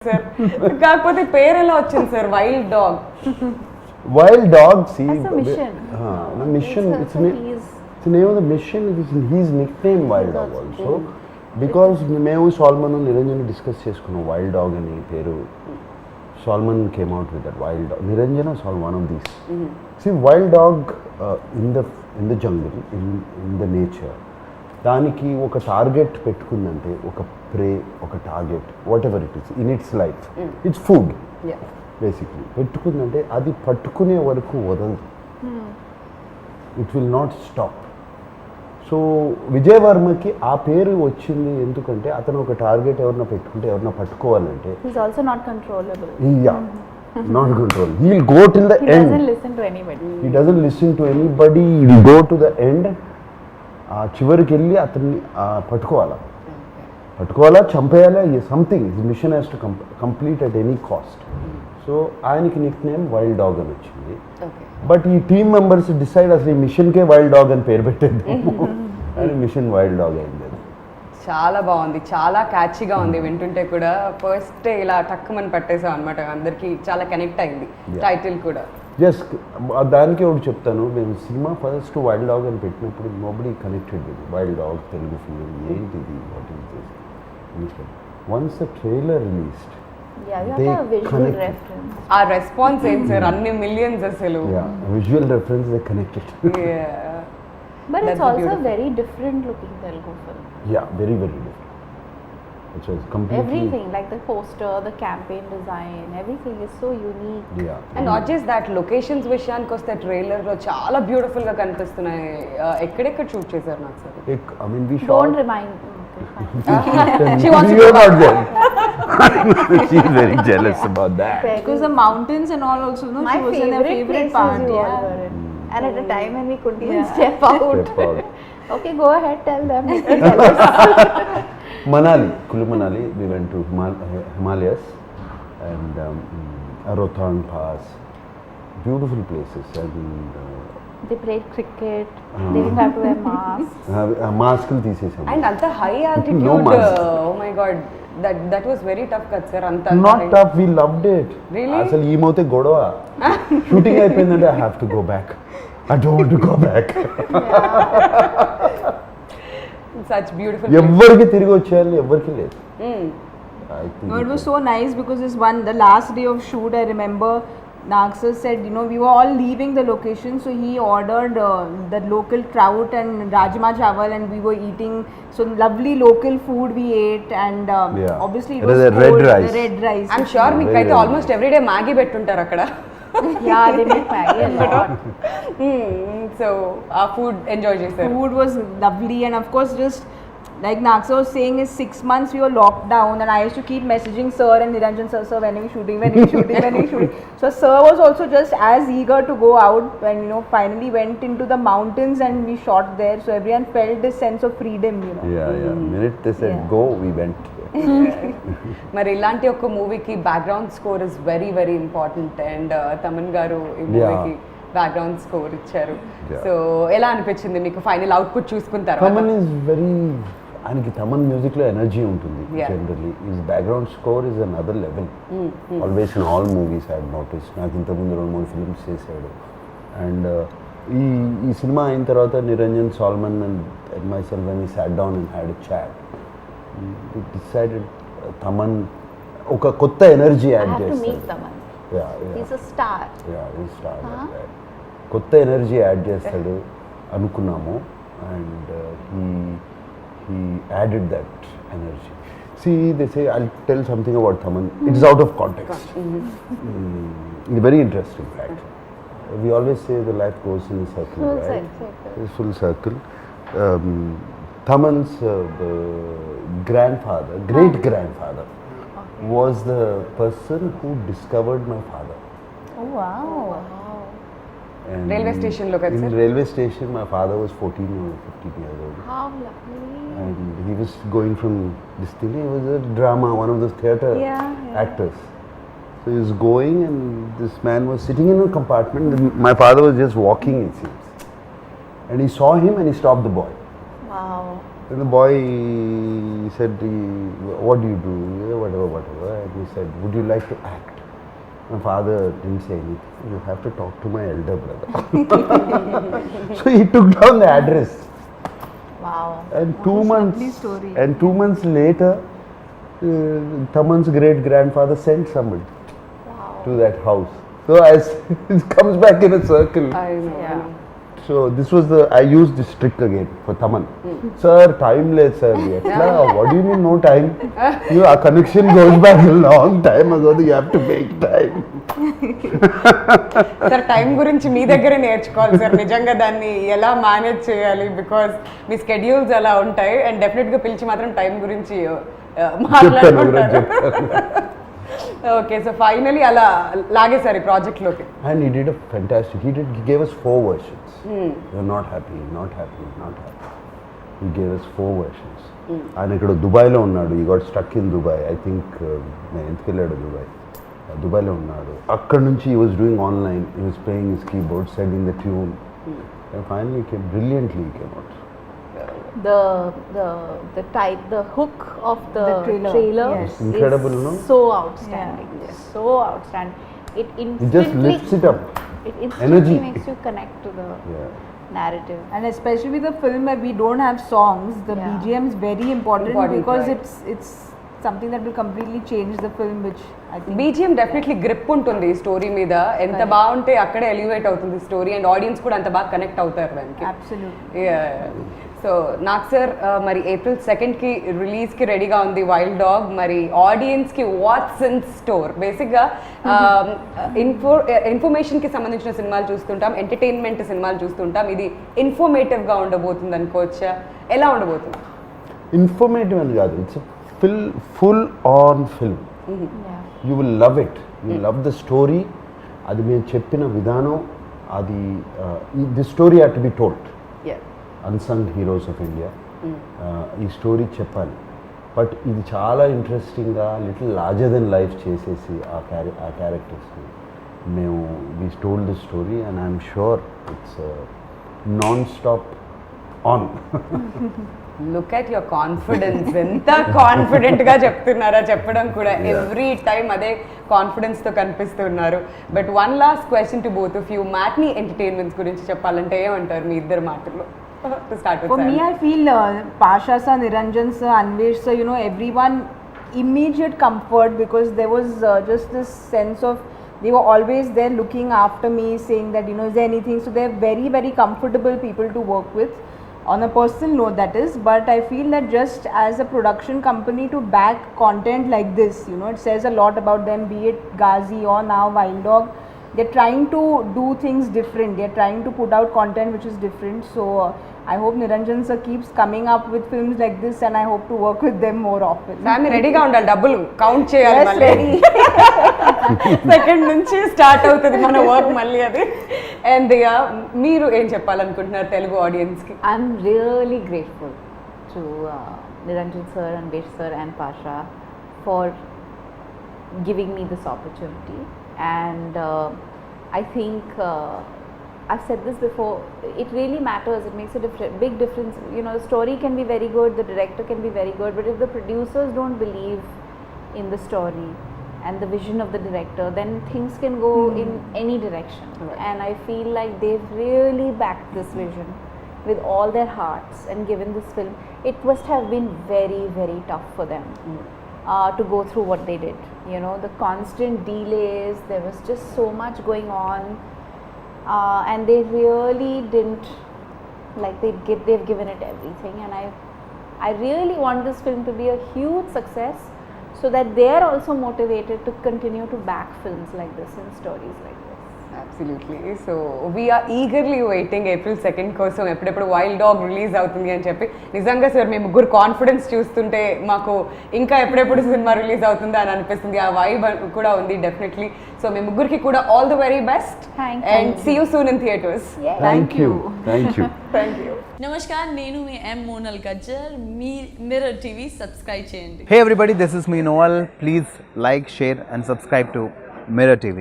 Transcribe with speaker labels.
Speaker 1: Sir కాకపోతే పేరు ఎలా వచ్చింది sir wild dog?
Speaker 2: Wild dog, see,
Speaker 3: That's a mission.
Speaker 2: mission. It's the
Speaker 3: He's
Speaker 2: name of the mission. It is his nickname, Wild Dog, also. Because మేము salmon Niranjan discuss చేసుకున్నాం wild dog అని పేరు. Solomon came out with that wild dog. Niranjana saw one of these. See, wild dog in the jungle, in the nature. దానికి ఒక target పెట్టుకుందంటే ఒక prey ఒక target whatever it is in its life its food basically పెట్టుకుందంటే అది పట్టుకునే వరకు వదలదు. It will not stop. So విజయవర్మకి ఆ పేరు వచ్చింది ఎందుకంటే అతను ఒక టార్గెట్ ఎవరన్నా పెట్టుకుంటే ఎవరన్నా పట్టుకోవాలంటే
Speaker 3: he's also not controllable.
Speaker 2: Not control. He will go till the
Speaker 3: He
Speaker 2: end.
Speaker 3: doesn't listen to anybody.
Speaker 2: He doesn't listen to anybody. He will go to the end. ఆ చివరికి వెళ్ళి అతన్ని పట్టుకోవాలా చంపేయాలా something his mission has to complete at any cost. So ఆయనకి nickname wild dog అని వచ్చింది. But ఈ టీమ్ మెంబర్స్ డిసైడ్ అసలు ఈ మిషన్కే వైల్డ్ డాగ్ అని పేరు పెట్టేద్దాము అని మిషన్ వైల్డ్ డాగ్ అయింది.
Speaker 1: చాలా బాగుంది, చాలా క్యాచీగా ఉంది, వింటుంటే కూడా ఫస్ట్ ఇలా టక్కుమని పట్టేసాం అనమాట. అందరికి చాలా కనెక్ట్ అయింది టైటిల్ కూడా.
Speaker 2: జస్ట్ దానికి ఒకటి చెప్తాను, మేము సినిమా ఫస్ట్ వైల్డ్ డాగ్ అని పెట్టినప్పుడు nobody connected with wild dog Telugu film ఏంటిది what is this. Once the trailer released
Speaker 3: Yeah, you have a visual reference.
Speaker 1: ఆ రెస్పాన్స్ ఏంటి సార్, అన్ని మిలియన్స్ అసలు.
Speaker 2: విజువల్ రెఫరెన్స్ దే connected.
Speaker 3: But it's also a very different looking Telugu film.
Speaker 2: Yeah, very very different. It was completely
Speaker 3: Everything, like the poster, the campaign design, everything is so unique.
Speaker 2: Yeah.
Speaker 1: And not just that, locations విషయానికి వస్తే ట్రైలర్లో చాలా బ్యూటిఫుల్గా కనిపిస్తున్నాయి. ఎక్కడెక్కడ shoot చేశారు నాకు sir?
Speaker 2: I mean we shot.
Speaker 3: Don't remind me.
Speaker 1: She wants to
Speaker 2: You
Speaker 1: go
Speaker 2: are not
Speaker 1: back.
Speaker 2: there. She's very jealous about that.
Speaker 4: Because the mountains and all also, no,
Speaker 3: My
Speaker 4: she was in her favorite
Speaker 3: places
Speaker 4: part.
Speaker 3: you all
Speaker 4: Yeah.
Speaker 3: were in. And at a time when we couldn't even step out.
Speaker 2: Step out.
Speaker 3: Okay, go ahead, tell them. Tell us.
Speaker 2: Manali, Kulu Manali, we went to Himalayas and Rohtang Pass, beautiful places, and
Speaker 3: They played cricket. They didn't have to wear masks.
Speaker 2: mask తీసేసాం.
Speaker 1: And అంత high altitude,
Speaker 2: No mask.
Speaker 1: Oh my God, that was very tough కదా sir. అంత
Speaker 2: Not tough, we loved it.
Speaker 1: Really?
Speaker 2: అసలు ఈమవుతే గొడవ. Shooting అయిపోయిందంటే I have to go back. I don't want to go back.
Speaker 1: such beautiful.
Speaker 2: ఎవ్వరికి తిరిగి వచ్చేయాలి, ఎవ్వరికి లేదు. I think
Speaker 4: No, it was so nice because the last day of shoot, I remember Nagsar said, we were all leaving the location, so he ordered the local trout and rajma chawal, and we were eating so lovely local food we ate, and obviously it was
Speaker 2: The red
Speaker 4: cold,
Speaker 2: rice.
Speaker 4: the red rice.
Speaker 1: I'm sure
Speaker 2: Very,
Speaker 1: మీకైతే
Speaker 2: very
Speaker 1: almost every day Maggi పెట్టుంటారు అక్కడ.
Speaker 3: Yeah, they make Maggie a lot.
Speaker 1: So ఆ food enjoy చేశారు.
Speaker 4: Food was lovely, and of course just like Nagsar was saying, is 6 months we were locked down, and I used to keep messaging sir and Niranjan sir, when are we shooting, when are we shooting, when are we shooting. So sir was also just as eager to go out, and finally went into the mountains and we shot there, so everyone felt this sense of freedom.
Speaker 2: Yeah. Minute they said go, we went.
Speaker 1: మరి ఇలాంటి ఒక మూవీకి background score is very very important, and Thaman గారు ఈ మూవీకి background score ఇచ్చారు. So ఎలా అనిపించింది మీకు ఫైనల్ అవుట్పుట్ చూసుకున్న తర్వాత?
Speaker 2: తమన్ ఇస్ వెరీ, ఆయనకి తమన్ మ్యూజిక్ లో ఎనర్జీ ఉంటుంది generally. His background score is another level always in all movies. I notice, నాకు ఇంతకుముందు 2-3 ఫిల్మ్స్ చేశాడు. అండ్ ఈ సినిమా అయిన తర్వాత Niranjan, Salman and myself when we sat down and had a chat, we decided Thaman ఒక కొత్త energy add
Speaker 3: I have to meet
Speaker 2: చేస్తాడు.
Speaker 3: Taman. He's a star.
Speaker 2: కొత్త ఎనర్జీ యాడ్ చేస్తాడు అనుకున్నాము, and he added that energy. See, they say, I'll tell something about Taman. It's out of context. It's very interesting fact. We always say the life goes in a circle,
Speaker 3: Full
Speaker 2: right?
Speaker 3: circle.
Speaker 2: It's full circle. Taman's grandfather, great-grandfather, was the person who discovered my father.
Speaker 3: Oh, wow.
Speaker 2: And
Speaker 1: Railway station lo kada
Speaker 2: in
Speaker 1: sir?
Speaker 2: railway station, my father was 14 or 15 years old.
Speaker 3: How lovely.
Speaker 2: And he was going from this thing, he was a drama, one of those theatre actors. So he was going, and this man was sitting in a compartment. My father was just walking, it seems. And he saw him and he stopped the boy.
Speaker 3: Wow.
Speaker 2: And the boy said, what do you do? Yeah, whatever. And he said, would you like to act? My father didn't say anything. You have to talk to my elder brother. So he took down the address.
Speaker 3: Wow.
Speaker 2: And
Speaker 4: What
Speaker 2: 2
Speaker 4: a
Speaker 2: months
Speaker 4: lovely story.
Speaker 2: and 2 months later, Taman's great grandfather sent somebody
Speaker 3: Wow.
Speaker 2: to that house. So as it comes back in a circle.
Speaker 1: I know.
Speaker 3: Yeah.
Speaker 2: So this was I used this trick again for Taman. Sir, time late, sir. What do you mean no time? Our connection goes back a long time ago. You have to make time.
Speaker 1: Sir time గురించి మీ దగ్గరే నేర్చుకోవాలి sir నిజంగా దాన్ని ఎలా manage చేయాలి because me schedules అలా ఉంటాయి and డెఫినెట్గా పిలిచి మాత్రం టైం గురించి మాట్లాడుకుంటారు ఓకే సో ఫైనలీ అలా లాగేసారు ఈ ప్రాజెక్ట్లోకి
Speaker 2: And he did a fantastic. He gave us 4 versions. You're not happy. He gave us 4 versions. ఆయన ఇక్కడ దుబాయ్లో ఉన్నాడు. ఈ got stuck in Dubai. I think నేను ఎందుకు వెళ్ళాడు దుబాయ్లో ఉన్నాడు. అక్కడ నుంచి he was doing online. He was playing his keyboard, setting the tune. And finally he came brilliantly. He came out.
Speaker 3: The type, the hook of the
Speaker 4: The
Speaker 3: trailer
Speaker 4: yes.
Speaker 3: is
Speaker 2: Incredible, no?
Speaker 3: so outstanding. So outstanding. It
Speaker 2: He just
Speaker 3: instantly
Speaker 2: lifts it up.
Speaker 3: It instantly
Speaker 2: Energy.
Speaker 3: makes you connect to the
Speaker 2: Yeah.
Speaker 3: narrative.
Speaker 4: And especially with a film where we don't have songs, the
Speaker 3: Yeah.
Speaker 4: BGM is very important,
Speaker 1: Important,
Speaker 4: because
Speaker 1: right.
Speaker 4: it's something that will completely change the film, which I think
Speaker 1: BGM definitely grip ఉంటుంది ఈ story మీద ఎంత బాగుంటే అక్కడే elevate అవుతుంది story and audience కూడా అంత బాగా కనెక్ట్ అవుతారు దానికి
Speaker 4: absolutely.
Speaker 1: సో నాకు సార్ మరి ఏప్రిల్ 2కి రిలీజ్కి రెడీగా ఉంది వైల్డ్ డాగ్ మరి ఆడియన్స్కి వాట్స్ ఇన్ స్టోర్ బేసిక్గా ఇన్ఫర్మేషన్కి సంబంధించిన సినిమాలు చూస్తుంటాం ఎంటర్టైన్మెంట్ సినిమాలు చూస్తుంటాం ఇది ఇన్ఫర్మేటివ్గా ఉండబోతుంది అనుకోవచ్చా ఎలా ఉండబోతుంది
Speaker 2: Informative అని కాదు. It's a full on film.
Speaker 3: Yeah.
Speaker 2: You will love it. You love the story. అది మేము చెప్పిన విధానం అది the story had to be told. Unsung heroes of India ఈ స్టోరీ చెప్పాలి. బట్ ఇది చాలా ఇంట్రెస్టింగ్గా లిటిల్ లార్జర్ దెన్ లైఫ్ చేసేసి ఆ క్యారెక్టర్స్ని మేము we told the story and I'm sure it's non stop on.
Speaker 1: Look at your confidence ఎంత కాన్ఫిడెంట్గా చెప్తున్నారా చెప్పడం కూడా ఎవ్రీ టైం అదే కాన్ఫిడెన్స్తో కనిపిస్తున్నారు. But one last question to both of you matinee entertainments గురించి చెప్పాలంటే ఏమంటారు మీ ఇద్దరు మాటల్లో to start
Speaker 4: For me, I feel Pasha sir, Niranjan sir, Anvesh sir, everyone immediate comfort, because there was just this sense of they were always there looking after me, saying that is there anything. So they're very, very comfortable people to work with. On a personal note, that is. But I feel that just as a production company to back content like this, it says a lot about them. Be it Ghazi or now Wild Dog, they're trying to do things different. They're trying to put out content which is different. So I hope Niranjan sir keeps coming up with films like this, and I hope to work with them more often.
Speaker 1: Family రెడీగా ఉండాలి డబ్బులు count చేయాలి
Speaker 4: Yes,
Speaker 1: మళ్ళీ
Speaker 4: ready.
Speaker 1: Second నుంచి start అవుతుంది మన work మళ్ళీ అది. అండ్ మీరు ఏం చెప్పాలనుకుంటున్నారు తెలుగు ఆడియన్స్కి?
Speaker 3: I'm really grateful to Niranjan sir, Anvesh sir and Pasha for giving me this opportunity. And I think I've said this before, it really matters. It makes a big difference. The story can be very good, the director can be very good, but if the producers don't believe in the story and the vision of the director, then things can go in any direction.
Speaker 1: Right.
Speaker 3: And I feel like they've really backed this vision with all their hearts and given this film. It must have been very, very tough for them to go through what they did. The constant delays, there was just so much going on, and they really didn't, they've given it everything. And I really want this film to be a huge success, so that they are also motivated to continue to back films like this and stories like this.
Speaker 1: Absolutely. So we're eagerly waiting April 2 కోసం ఎప్పుడెప్పుడు wild dog release అవుతుంది అని చెప్పి. నిజంగా sir మీ ముగ్గురు confidence చూస్తుంటే మాకు ఇంకా ఎప్పుడెప్పుడు సినిమా రిలీజ్ అవుతుందా అని అనిపిస్తుంది. ఆ వైబ్ కూడా ఉంది డెఫినెట్లీ. సో మీ ముగ్గురికి కూడా all the very best and see you soon in theatres.
Speaker 2: Thank you.
Speaker 1: Thank you.
Speaker 5: నమస్కార్, నేను మీ ఎం మోనల్ గజ్జర్. మీ మిర్రర్ టీవీ సబ్స్క్రైబ్ చేయండి.
Speaker 6: Hey everybody, this is me Noel. Please like, share and subscribe to Mirror TV.